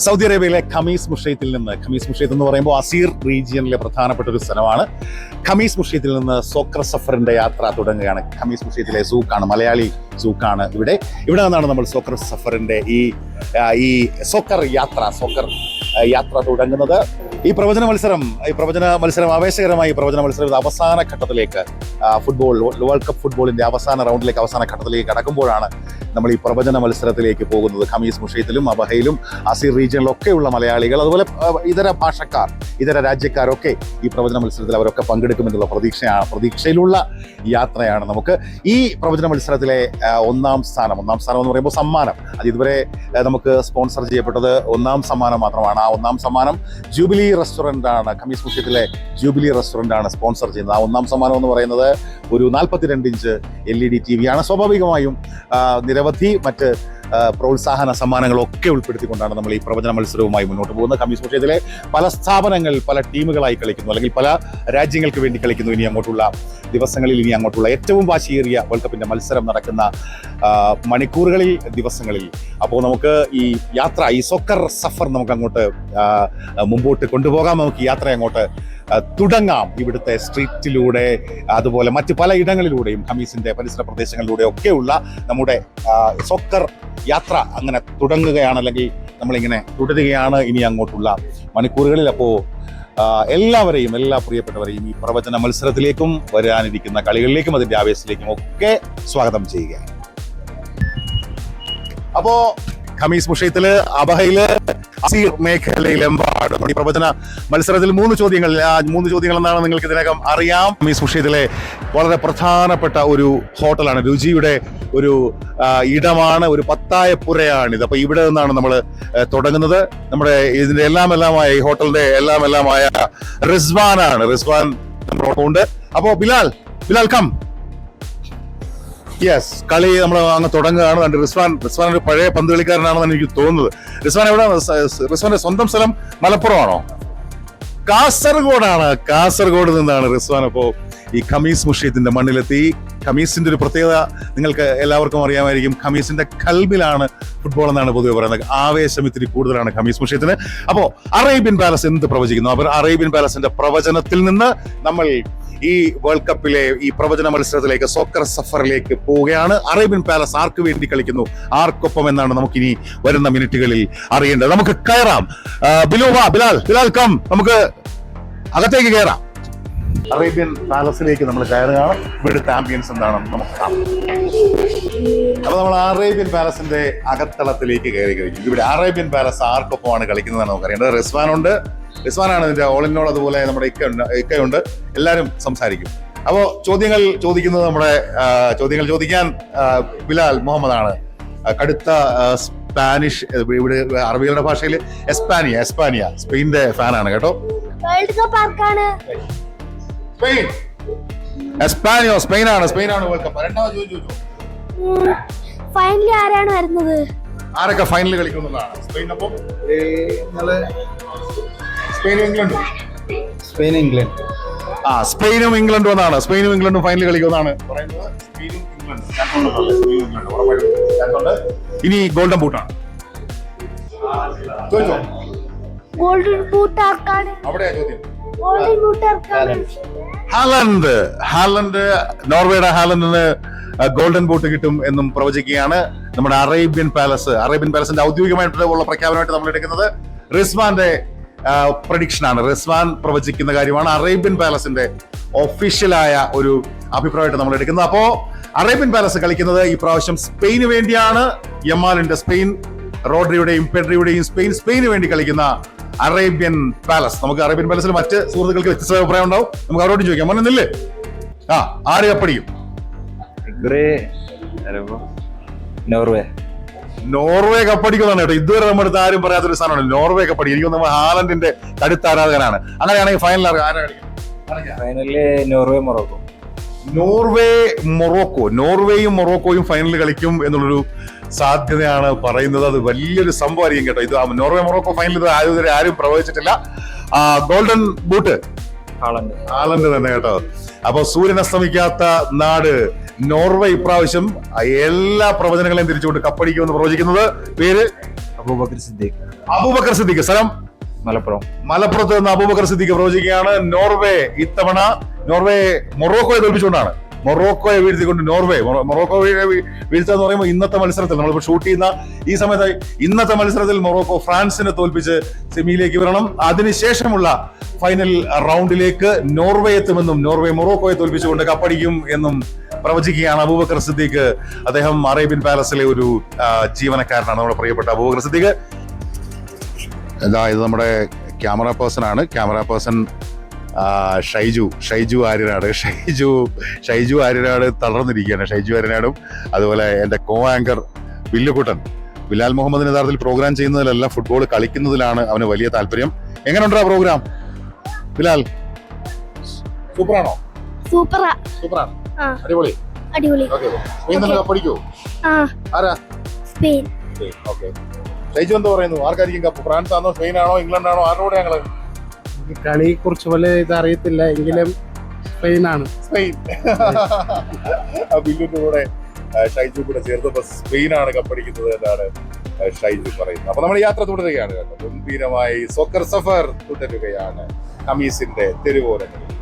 Saudi അറേബ്യയിലെ ഖമീസ് മുഷൈത്തിൽ നിന്ന്, ഖമീസ് മുഷൈത്ത് എന്ന് പറയുമ്പോൾ അസീർ റീജിയനിലെ പ്രധാനപ്പെട്ട ഒരു സ്ഥലമാണ്. ഖമീസ് മുഷൈത്തിൽ നിന്ന് സോക്കർ സഫറിന്റെ യാത്ര തുടങ്ങുകയാണ്. ഖമീസ് മുഷൈത്തിലെ സൂക്കാണ്, മലയാളി സൂക്കാണ് ഇവിടെ നിന്നാണ് നമ്മൾ സോക്കർ സഫറിന്റെ ഈ സോക്കർ യാത്ര തുടങ്ങുന്നത്. ഈ പ്രവചന മത്സരം ആവേശകരമായി പ്രവചന മത്സരം അവസാന ഘട്ടത്തിലേക്ക് വേൾഡ് കപ്പ് ഫുട്ബോളിന്റെ അവസാന ഘട്ടത്തിലേക്ക് കടക്കുമ്പോഴാണ് നമ്മൾ ഈ പ്രവചന മത്സരത്തിലേക്ക് പോകുന്നത്. ഖമീസ് മുഷൈത്തിലും അബഹയിലും അസീർ റീജിയനിലൊക്കെയുള്ള മലയാളികൾ, അതുപോലെ ഇതര രാജ്യക്കാരൊക്കെ ഈ പ്രവചന മത്സരത്തിൽ അവരൊക്കെ പങ്കെടുക്കുമെന്നുള്ള പ്രതീക്ഷയിലുള്ള യാത്രയാണ് നമുക്ക്. ഈ പ്രവചന മത്സരത്തിലെ ഒന്നാം സ്ഥാനം എന്ന് പറയുമ്പോൾ സമ്മാനം, അത് ഇതുവരെ നമുക്ക് സ്പോൺസർ ചെയ്യപ്പെട്ടത് ഒന്നാം സമ്മാനം മാത്രമാണ്. ആ ഒന്നാം സമ്മാനം ജൂബിലി റെസ്റ്റോറൻ്റ് ആണ്. ഖമീസ് മുഷൈത്തിലെ ജൂബിലി റെസ്റ്റോറൻ്റ് ആണ് സ്പോൺസർ ചെയ്യുന്നത്. ആ ഒന്നാം സമ്മാനം എന്ന് പറയുന്നത് ഒരു 42 ഇഞ്ച് LED TV ആണ്. സ്വാഭാവികമായും നിരവധി മറ്റ് പ്രോത്സാഹന സമ്മാനങ്ങളൊക്കെ ഉൾപ്പെടുത്തിക്കൊണ്ടാണ് നമ്മൾ ഈ പ്രവചന മത്സരവുമായി മുന്നോട്ട് പോകുന്നത്. ഖമീസ് മുഷൈത്തിലെ പല സ്ഥാപനങ്ങൾ പല ടീമുകളായി കളിക്കുന്നു, അല്ലെങ്കിൽ പല രാജ്യങ്ങൾക്ക് വേണ്ടി കളിക്കുന്നു. ഇനി അങ്ങോട്ടുള്ള ഏറ്റവും വാശിയേറിയ വേൾഡ് കപ്പിന്റെ മത്സരം നടക്കുന്ന മണിക്കൂറുകളിൽ, ദിവസങ്ങളിൽ. അപ്പോൾ നമുക്ക് ഈ സോക്കർ സഫർ നമുക്ക് അങ്ങോട്ട് മുമ്പോട്ട് കൊണ്ടുപോകാം. നമുക്ക് ഈ യാത്ര അങ്ങോട്ട് തുടങ്ങാം. ഇവിടുത്തെ സ്ട്രീറ്റിലൂടെ, അതുപോലെ മറ്റ് പല ഇടങ്ങളിലൂടെയും ഖമീസിന്റെ പരിസര പ്രദേശങ്ങളിലൂടെ ഒക്കെയുള്ള നമ്മുടെ സോക്കർ യാത്ര അങ്ങനെ തുടങ്ങുകയാണ്, അല്ലെങ്കിൽ നമ്മളിങ്ങനെ തുടരുകയാണ് ഇനി അങ്ങോട്ടുള്ള മണിക്കൂറുകളിൽ. അപ്പോൾ എല്ലാ പ്രിയപ്പെട്ടവരെയും ഈ പ്രവചന മത്സരത്തിലേക്കും വരാനിരിക്കുന്ന കളികളിലേക്കും അതിന്റെ ആവേശത്തിലേക്കും ഒക്കെ സ്വാഗതം ചെയ്യുകയാണ്. അപ്പോ ഖമീസ് മുഷൈത്തില്, അബഹയില്, അസീർ മേഖലയിലെമ്പാടും ഈ പ്രവചന മത്സരത്തിൽ 3 ചോദ്യങ്ങൾ എന്നാണ് നിങ്ങൾക്ക് ഇതിനകം അറിയാം. ഖമീസ് മുഷൈത്തിലെ വളരെ പ്രധാനപ്പെട്ട ഒരു ഹോട്ടലാണ്, രുചിയുടെ ഒരു ഇടമാണ്, ഒരു പത്തായപ്പുരയാണിത്. അപ്പൊ ഇവിടെ നിന്നാണ് നമ്മൾ തുടങ്ങുന്നത്. നമ്മുടെ ഇതിന്റെ എല്ലാമായ ഈ ഹോട്ടലിന്റെ എല്ലാമായ റിസ്വാൻ നമ്മളോടൊപ്പമുണ്ട്. അപ്പോ ബിലാൽ കം. യെസ്, കളി നമ്മൾ അങ്ങ് തുടങ്ങുകയാണ്. റിസ്വാൻ ഒരു പഴയ പന്ത് കളിക്കാരനാണെന്നാണ് എനിക്ക് തോന്നുന്നത്. റിസ്വാന്റെ സ്വന്തം സ്ഥലം മലപ്പുറമാണോ? കാസർഗോഡ് നിന്നാണ് റിസ്വാൻ. അപ്പോൾ ഈ ഖമീസ് മുഷൈത്തിന്റെ മണ്ണിലെത്തി. ഖമീസിന്റെ ഒരു പ്രത്യേകത നിങ്ങൾക്ക് എല്ലാവർക്കും അറിയാമായിരിക്കും. ഖമീസിന്റെ കൽബിലാണ് ഫുട്ബോൾ എന്നാണ് പൊതുവെ പറയുന്നത്. ആവേശം ഇത്തിരി കൂടുതലാണ് ഖമീസ് മുഷൈത്തിന്. അപ്പോൾ അറേബ്യൻ പാലസ് എന്ത് പ്രവചിക്കുന്നു? അവർ അറേബ്യൻ പാലസിന്റെ പ്രവചനത്തിൽ നിന്ന് നമ്മൾ ഈ വേൾഡ് കപ്പിലെ ഈ പ്രവചന മത്സരത്തിലേക്ക്, സോക്കർ സഫറിലേക്ക് പോവുകയാണ്. അറേബ്യൻ പാലസ് ആർക്ക് വേണ്ടി കളിക്കുന്നു, ആർക്കൊപ്പം എന്നാണ് നമുക്കിനി വരുന്ന മിനിറ്റുകളിൽ അറിയേണ്ടത്. നമുക്ക് കയറാം. ബിലാൽ കം, നമുക്ക് അകത്തേക്ക് കയറാം. അറേബ്യൻ പാലസിലേക്ക് നമ്മൾ കയറുകയാണ്. ഇവിടുത്തെ ആംബിയൻസ് എന്താണെന്ന് നമുക്ക് കാണാം. അപ്പൊ നമ്മൾ അറേബ്യൻ പാലസിന്റെ അകത്തളത്തിലേക്ക് കയറി കഴിഞ്ഞു. ഇവിടെ അറേബ്യൻ പാലസ് ആർക്കൊപ്പമാണ് കളിക്കുന്നതാണ് നമുക്ക് അറിയേണ്ടത്. റിസ്വാനാണ് ഇതിന്റെ ഓൾ ഇൻ ഓൾ. അതുപോലെ നമ്മുടെ ഇക്കയുണ്ട്. എല്ലാവരും സംസാരിക്കും. അപ്പോ ചോദ്യങ്ങൾ ചോദിക്കാൻ ബിലാൽ മുഹമ്മദാണ്. കടുത്ത സ്പാനിഷ്, ഇവിടെ അറബികളുടെ ഭാഷയിൽ എസ്പാനിയ, സ്പെയിന്റെ ഫാനാണ് കേട്ടോ. വേൾഡ് കപ്പ് ആർക്കാണ്? സ്പെയിനാണ് വേൾഡ് കപ്പ്. രണ്ടാമത് ചോദിച്ചു, ഫൈനലിൽ ആരാണ് വരുന്നത്? ആരൊക്കെ ഫൈനലിൽ കളിക്കുന്നതാണ്? സ്പെയിനൊപ്പം സ്പെയിനും ഇംഗ്ലണ്ടും എന്നാണ്. സ്പെയിനും ഇംഗ്ലണ്ടും ഫൈനലിൽ കളിക്കുമെന്നാണ് പറയുന്നത്. ഇനി ഗോൾഡൻ ബൂട്ടാണ്. ഗോൾഡൻ ബൂട്ട് ആർക്കാണ്? അവിടെയാ ചോദ്യം. ഗോൾഡൻ ബൂട്ട് ആർക്കാണ്? ഹാലൻഡ്, നോർവേയുടെ ഹാലൻഡിന് ഗോൾഡൻ ബൂട്ട് കിട്ടും എന്നും പ്രവചിക്കുകയാണ് നമ്മുടെ അറേബ്യൻ പാലസിന്റെ ഔദ്യോഗികമായിട്ടുള്ള പ്രഖ്യാപനമായിട്ട് നമ്മൾ എടുക്കുന്നത് റിസ്വാന്റെ പ്രഡിക്ഷനാണ്. റിസ്വാൻ പ്രവചിക്കുന്ന കാര്യമാണ്. അറേബ്യൻ പാലസിന്റെ ഒഫീഷ്യലായ ഒരു അഭിപ്രായമായിട്ട് നമ്മൾ എടുക്കുന്നത്. അപ്പോ അറേബ്യൻ പാലസ് കളിക്കുന്നത് ഈ പ്രാവശ്യം സ്പെയിന് വേണ്ടിയാണ്. യമാലിന്റെ സ്പെയിൻ, റോഡ്രിയുടെയും പെഡ്രിയുടെയും സ്പെയിന് വേണ്ടി കളിക്കുന്ന അറേബ്യൻ പാലസ്. നമുക്ക് അറേബ്യൻ പാലസിൽ മറ്റ് സുഹൃത്തുക്കൾക്ക് വ്യത്യസ്ത അഭിപ്രായം ഉണ്ടാവും. നമുക്ക് അവരോട് ചോദിക്കാം. മോനെന്നില്ലേ, ആര് കപ്പടിക്കും? നോർവേ കപ്പടിക്കുന്നതാണ് കേട്ടോ. ഇതുവരെ നമ്മുടെ അടുത്ത് ആരും പറയാത്തൊരു സാധനമാണ് നോർവേ കപ്പടി. എനിക്ക് നമ്മൾ ഹാലൻഡിന്റെ കടുത്ത ആരാധകനാണ്. അങ്ങനെയാണെങ്കിൽ ഫൈനൽ ഫൈനലില് നോർവേയും മൊറോക്കോയും ഫൈനലിൽ കളിക്കും എന്നുള്ളൊരു സാധ്യതയാണ് പറയുന്നത്. അത് വലിയൊരു സംഭവമായിരിക്കും കേട്ടോ. ഇത് മൊറോക്കോ ഫൈനലിൽ ആരും പ്രവചിച്ചിട്ടില്ല. ഗോൾഡൻ ബൂട്ട് ഹാലൻഡ് തന്നെ കേട്ടോ. അപ്പൊ സൂര്യൻ അസ്തമിക്കാത്ത നാട് നോർവേ ഇപ്രാവശ്യം എല്ലാ പ്രവചനങ്ങളെയും തിരിച്ചുകൊണ്ട് കപ്പടിക്കുമെന്ന് പ്രവചിക്കുന്നത്. പേര് അബൂബക്കർ സിദ്ദീഖ്, അബൂബക്കർ സിദ്ദീഖ്. സ്ഥലം മലപ്പുറം. മലപ്പുറത്ത് നിന്ന് അബൂബക്കർ സിദ്ദീഖ് പ്രവചിക്കുകയാണ്. നോർവേ ഇത്തവണ മൊറോക്കോയെ തോൽപ്പിച്ചുകൊണ്ടാണ്. മൊറോക്കോയെ വീഴ്ത്തിക്കൊണ്ട് മൊറോക്കോയെ വീഴ്ത്തുക എന്ന് പറയുമ്പോൾ ഇന്നത്തെ മത്സരത്തിൽ നമ്മളിപ്പോൾ ഷൂട്ട് ചെയ്യുന്ന ഈ സമയത്ത് ഇന്നത്തെ മത്സരത്തിൽ മൊറോക്കോ ഫ്രാൻസിനെ തോൽപ്പിച്ച് സെമിയിലേക്ക് വരണം. അതിനുശേഷമുള്ള ഫൈനൽ റൗണ്ടിലേക്ക് നോർവേ എത്തുമെന്നും നോർവേ മൊറോക്കോയെ തോൽപ്പിച്ചുകൊണ്ട് കപ്പടിക്കും എന്നും പ്രവചിക്കുകയാണ് അബൂബക്കർ സിദ്ദീഖ്. അദ്ദേഹം അറേബ്യൻ പാലസിലെ ഒരു ജീവനക്കാരനാണ്, നമ്മുടെ പ്രിയപ്പെട്ട അബൂബക്കർ സിദ്ദീഖ്. ഇത് നമ്മുടെ ക്യാമറ പേഴ്സൺ ആണ്. Camera person Shaiju Aryanad. ഷൈജു ആര്യനാട് തളർന്നിരിക്കുകയാണ്. ഷൈജു ആര്യനാടും അതുപോലെ എൻ്റെ കോ ആങ്കർ ബില്ലുകുട്ടൻ ബിലാൽ മുഹമ്മദിന് യഥാർത്ഥത്തിൽ പ്രോഗ്രാം ചെയ്യുന്നതിലെല്ലാം ഫുട്ബോൾ കളിക്കുന്നതിലാണ് അവന് വലിയ താല്പര്യം. എങ്ങനെയുണ്ടാ പ്രോഗ്രാം ബിലാൽ? സൂപ്പറാണോ? സൂപ്പറാണ്. അടിപൊളി. സ്പെയിൻ തന്നെ കപ്പടിക്കോ? ആരാ? സ്പെയിൻ. ഓക്കെ. ഷൈജു എന്താ പറയുന്നു? ആർക്കായിരിക്കും കപ്പ്? ഫ്രാൻസ് ആണോ, സ്പെയിൻ ആണോ, ഇംഗ്ലണ്ട് ആണോ? ആരോടെ ഞങ്ങള് കളിയെ കുറിച്ച് പോലെ ഇത് അറിയത്തില്ല എങ്കിലും സ്പെയിനാണ്. സ്പെയിൻ. ബില്ലുന്റെ കൂടെ ഷൈജു കൂടെ ചേർത്തപ്പോ സ്പെയിനാണ് കപ്പടിക്കുന്നത് എന്നാണ് ഷൈജു പറയുന്നത്. അപ്പൊ നമ്മൾ യാത്ര തുടരുകയാണ് കേട്ടോ. ഗംഭീരമായി സോക്കർ സഫർ തുടരുകയാണ് ഖമീസിന്റെ തെരുവോരങ്ങളിൽ.